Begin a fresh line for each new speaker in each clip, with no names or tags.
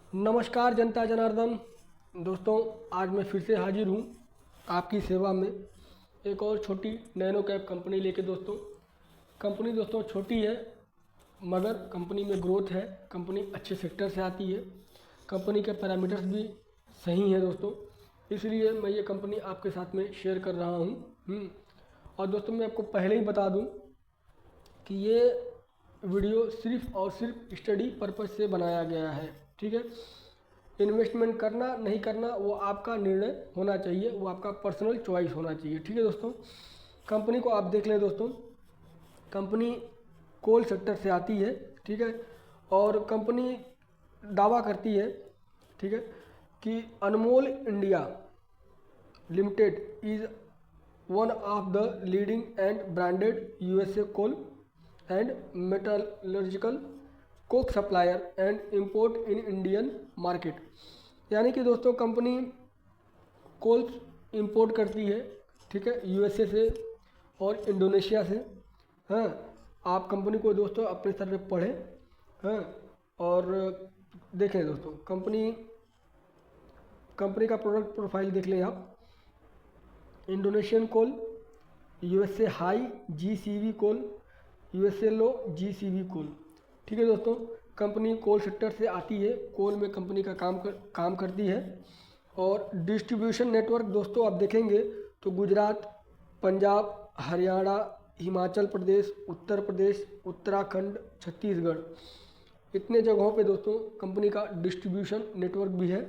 नमस्कार जनता जनार्दन। दोस्तों, आज मैं फिर से हाजिर हूँ आपकी सेवा में एक और छोटी नैनो कैप कंपनी लेके। कंपनी दोस्तों छोटी है, मगर कंपनी में ग्रोथ है। कंपनी अच्छे सेक्टर से आती है, कंपनी के पैरामीटर्स भी सही हैं दोस्तों, इसलिए मैं ये कंपनी आपके साथ में शेयर कर रहा हूँ। और दोस्तों, मैं आपको पहले ही बता दूँ कि ये वीडियो सिर्फ और सिर्फ स्टडी पर्पज़ से बनाया गया है। ठीक है, इन्वेस्टमेंट करना नहीं करना वो आपका निर्णय होना चाहिए, वो आपका पर्सनल चॉइस होना चाहिए। ठीक है दोस्तों, कंपनी को आप देख लें दोस्तों। कंपनी कोल सेक्टर से आती है, ठीक है, और कंपनी दावा करती है, ठीक है, कि Anmol India Limited is one of the leading and branded USA coal and metallurgical coke supplier and import in Indian market. यानी कि दोस्तों कंपनी कोल इंपोर्ट करती है, ठीक है, यूएसए से और इंडोनेशिया से। हाँ, आप कंपनी को दोस्तों अपने स्तर पे पढ़ें। हाँ, और देखें दोस्तों, कंपनी का प्रोडक्ट प्रोफाइल देख लें आप। इंडोनेशियन कोल, यूएसए हाई जीसीवी कोल, यूएसए लो जीसीवी कोल। ठीक है दोस्तों, कंपनी कोल सेक्टर से आती है, कोल में कंपनी का काम करती है। और डिस्ट्रीब्यूशन नेटवर्क दोस्तों आप देखेंगे तो गुजरात, पंजाब, हरियाणा, हिमाचल प्रदेश, उत्तर प्रदेश, उत्तराखंड, छत्तीसगढ़, इतने जगहों पे दोस्तों कंपनी का डिस्ट्रीब्यूशन नेटवर्क भी है।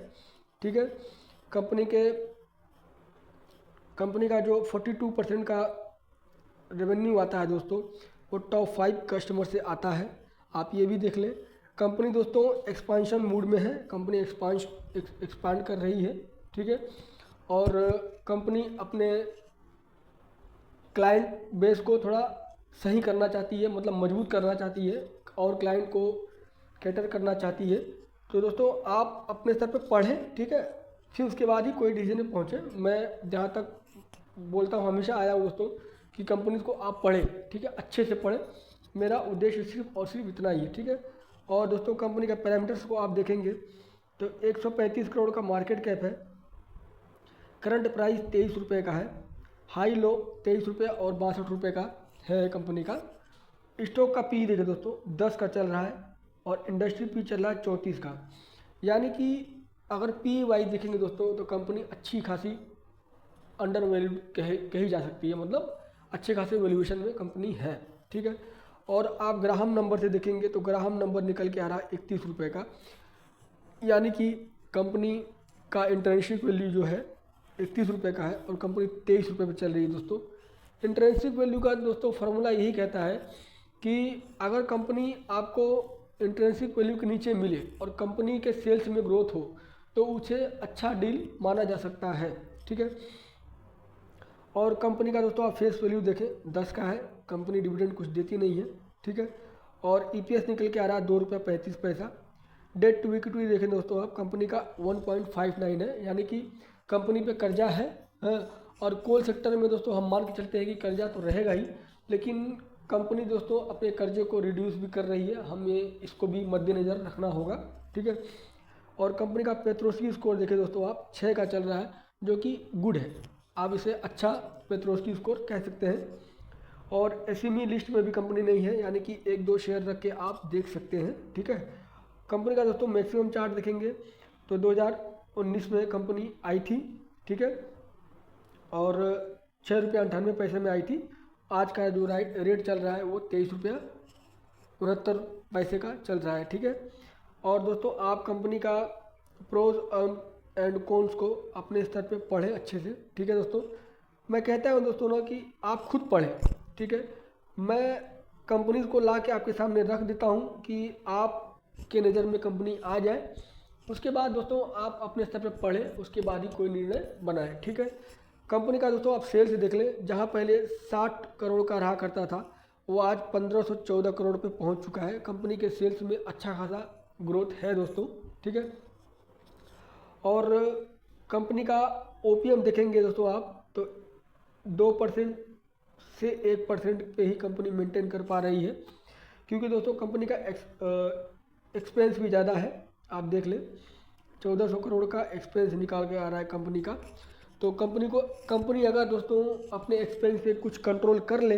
ठीक है, कंपनी का जो 42% का रेवेन्यू आता है दोस्तों, वो टॉप 5 कस्टमर से आता है। आप ये भी देख लें। कंपनी दोस्तों एक्सपांशन मूड में है, कंपनी एक्सपांड कर रही है। ठीक है, और कंपनी अपने क्लाइंट बेस को थोड़ा सही करना चाहती है, मतलब मजबूत करना चाहती है और क्लाइंट को कैटर करना चाहती है। तो दोस्तों आप अपने स्तर पे पढ़ें, ठीक है, फिर उसके बाद ही कोई डिसीजन में पहुँचे। मैं जहाँ तक बोलता हूँ, हमेशा आया हूँ दोस्तों कि कंपनीज को आप पढ़ें, ठीक है, अच्छे से पढ़ें। मेरा उद्देश्य सिर्फ और सिर्फ इतना ही है। ठीक है, और दोस्तों कंपनी के पैरामीटर्स को आप देखेंगे तो 135 करोड़ का मार्केट कैप है, करंट प्राइस 23 रुपये का है, हाई लो 23 रुपये और 62 रुपये का है कंपनी का। स्टॉक का पी देखें दोस्तों 10 का चल रहा है और इंडस्ट्री पी चल रहा है 34 का। यानी कि अगर पी वाइज देखेंगे दोस्तों तो कंपनी अच्छी खासी अंडर वैल्यू कही जा सकती है, मतलब अच्छे खासे वैल्यूएशन में कंपनी है। ठीक है, और आप ग्राहम नंबर से देखेंगे तो ग्राहम नंबर निकल के आ रहा है 31 रुपये का। यानी कि कंपनी का इंटर्नशिप वैल्यू जो है 31 रुपये का है और कंपनी 23 रुपये पर चल रही है दोस्तों। इंटर्नशिप वैल्यू का दोस्तों फार्मूला यही कहता है कि अगर कंपनी आपको इंटर्नशिप वैल्यू के नीचे मिले और कंपनी के सेल्स में ग्रोथ हो तो उसे अच्छा डील माना जा सकता है। ठीक है, और कंपनी का दोस्तों आप फेस वैल्यू देखें 10 का है, कंपनी डिविडेंड कुछ देती नहीं है। ठीक है, और ईपीएस निकल के आ रहा है 2 रुपये 35 पैसा। डेट टू इक्विटी देखें दोस्तों आप, कंपनी का 1.59 है, यानी कि कंपनी पे कर्जा है। हाँ, और कोल सेक्टर में दोस्तों हम मान के चलते हैं कि कर्जा तो रहेगा ही, लेकिन कंपनी दोस्तों अपने कर्जे को रिड्यूस भी कर रही है, हमें इसको भी मद्देनज़र रखना होगा। ठीक है, और कंपनी का पेट्रोस्की स्कोर देखें दोस्तों आप 6 का चल रहा है, जो कि गुड है, आप इसे अच्छा पेट्रोस्की स्कोर कह सकते हैं। और एसएमई लिस्ट में भी कंपनी नहीं है, यानी कि 1-2 शेयर रख के आप देख सकते हैं। ठीक है, कंपनी का दोस्तों मैक्सिमम चार्ट देखेंगे तो 2019 में कंपनी आई थी। ठीक है, और 6 रुपये 98 पैसे में आई थी। आज का जो रेट चल रहा है वो 23 रुपये 69 पैसे का चल रहा है। ठीक है, और दोस्तों आप कंपनी का प्रोज एंड कॉन्स को अपने स्तर पे पढ़ें अच्छे से। ठीक है दोस्तों, मैं कहता हूँ दोस्तों ना कि आप खुद पढ़ें। ठीक है, मैं कंपनीज को ला के आपके सामने रख देता हूँ कि आपके नज़र में कंपनी आ जाए, उसके बाद दोस्तों आप अपने स्तर पे पढ़ें, उसके बाद ही कोई निर्णय बनाएं। ठीक है, कंपनी का दोस्तों आप सेल्स देख लें, जहाँ पहले 60 करोड़ का रहा करता था वो आज 1514 करोड़ पे पहुँच चुका है। कंपनी के सेल्स में अच्छा खासा ग्रोथ है दोस्तों। ठीक है, और कंपनी का ओपीएम देखेंगे दोस्तों आप तो 2% से 1% पे ही कंपनी मेंटेन कर पा रही है, क्योंकि दोस्तों कंपनी का एक्सपेंस भी ज़्यादा है आप देख लें 1400 करोड़ का एक्सपेंस निकाल के आ रहा है कंपनी का। तो कंपनी अगर दोस्तों अपने एक्सपेंस पे कुछ कंट्रोल कर ले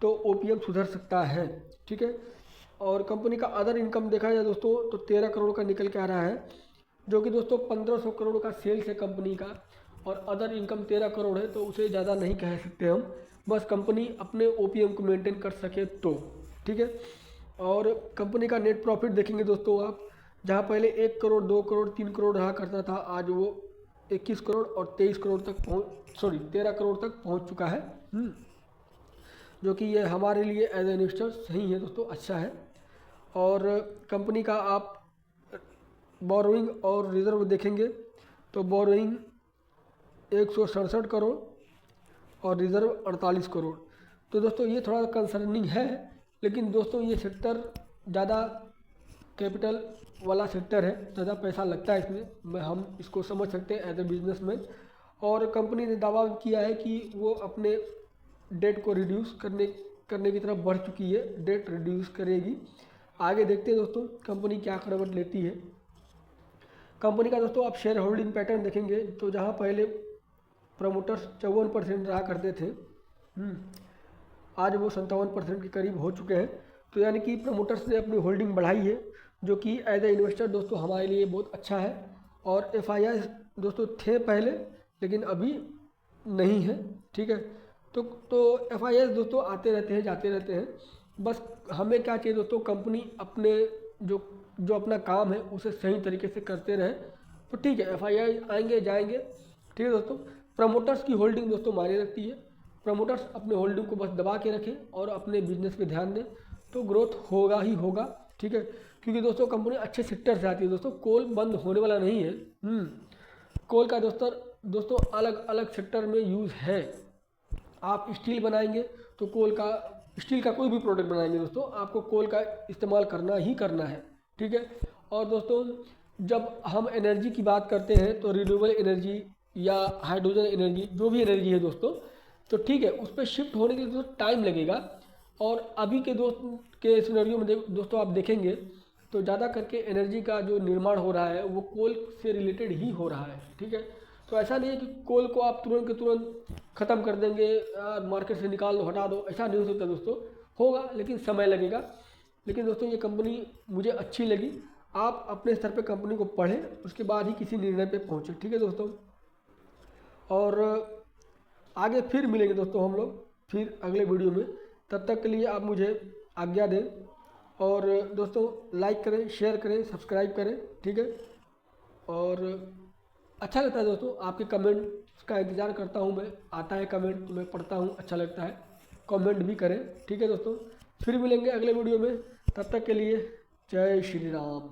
तो ओपीएम सुधर सकता है, ठीक है। और कंपनी का अदर इनकम देखा जाए दोस्तों तो 13 करोड़ का निकल के आ रहा है, जो कि दोस्तों 1500 करोड़ का सेल्स है कंपनी का, और अदर इनकम 13 करोड़ है, तो उसे ज़्यादा नहीं कह सकते हम, बस कंपनी अपने ओपीएम को मेंटेन कर सके तो, ठीक है। और कंपनी का नेट प्रॉफिट देखेंगे दोस्तों आप, जहाँ पहले 1 करोड़ 2 करोड़ 3 करोड़ रहा करता था, आज वो 21 करोड़ और 23 करोड़ तक 13 करोड़ तक पहुँच चुका है, जो कि ये हमारे लिए एज ए इन्वेस्टर सही है दोस्तों, अच्छा है। और कंपनी का आप बोरोइंग और रिजर्व देखेंगे तो बोरोइंग 167 करोड़ और रिज़र्व 48 करोड़। तो दोस्तों ये थोड़ा कंसर्निंग है, लेकिन दोस्तों ये सेक्टर ज़्यादा कैपिटल वाला सेक्टर है, ज़्यादा पैसा लगता है इसमें, हम इसको समझ सकते हैं एज ए बिजनेसमैन। और कंपनी ने दावा किया है कि वो अपने डेट को रिड्यूस करने की तरफ बढ़ चुकी है, डेट रिड्यूस करेगी। आगे देखते हैं दोस्तों कंपनी क्या करवट लेती है। कंपनी का दोस्तों आप शेयर होल्डिंग पैटर्न देखेंगे तो जहाँ पहले प्रमोटर्स 54% रहा करते थे, आज वो 57% के करीब हो चुके हैं। तो यानी कि प्रमोटर्स ने अपनी होल्डिंग बढ़ाई है, जो कि एज ए इन्वेस्टर दोस्तों हमारे लिए बहुत अच्छा है। और एफआईआई दोस्तों थे पहले, लेकिन अभी नहीं है, ठीक है। तो एफआईआई दोस्तों आते रहते हैं जाते रहते हैं, बस हमें क्या चाहिए दोस्तों, कंपनी अपने जो अपना काम है उसे सही तरीके से करते रहे तो ठीक है। एफआईआई आएंगे जाएंगे, ठीक है दोस्तों। प्रमोटर्स की होल्डिंग दोस्तों मायने रखती है, प्रमोटर्स अपने होल्डिंग को बस दबा के रखें और अपने बिजनेस पे ध्यान दें तो ग्रोथ होगा ही होगा, ठीक है। क्योंकि दोस्तों कंपनी अच्छे सेक्टर से आती है दोस्तों, कोल बंद होने वाला नहीं है। कोल का दोस्तों अलग अलग सेक्टर में यूज़ है। आप स्टील बनाएंगे तो स्टील का कोई भी प्रोडक्ट बनाएंगे दोस्तों, आपको कोल का इस्तेमाल करना ही करना है, ठीक है। और दोस्तों जब हम एनर्जी की बात करते हैं तो रिन्यूएबल एनर्जी या हाइड्रोजन एनर्जी, जो भी एनर्जी है दोस्तों, तो ठीक है, उस पर शिफ्ट होने के लिए दोस्तों टाइम लगेगा। और अभी के सिनेरियो में दोस्तों आप देखेंगे तो ज़्यादा करके एनर्जी का जो निर्माण हो रहा है वो कोल से रिलेटेड ही हो रहा है, ठीक है। तो ऐसा नहीं है कि कोल को आप तुरंत के तुरंत ख़त्म कर देंगे, मार्केट से निकाल दो, हटा दो, ऐसा नहीं हो सकता दोस्तों, होगा लेकिन समय लगेगा। लेकिन दोस्तों ये कंपनी मुझे अच्छी लगी। आप अपने स्तर पे कंपनी को पढ़ें, उसके बाद ही किसी निर्णय पे पहुँचें, ठीक है दोस्तों। और आगे फिर मिलेंगे दोस्तों हम लोग फिर अगले वीडियो में, तब तक के लिए आप मुझे आज्ञा दें। और दोस्तों लाइक करें, शेयर करें, सब्सक्राइब करें, ठीक है। और अच्छा लगता है दोस्तों, आपके कमेंट का इंतज़ार करता हूँ मैं, आता है कमेंट तो मैं पढ़ता हूँ, अच्छा लगता है, कमेंट भी करें, ठीक है दोस्तों। फिर मिलेंगे अगले वीडियो में, तब तक के लिए जय श्री राम।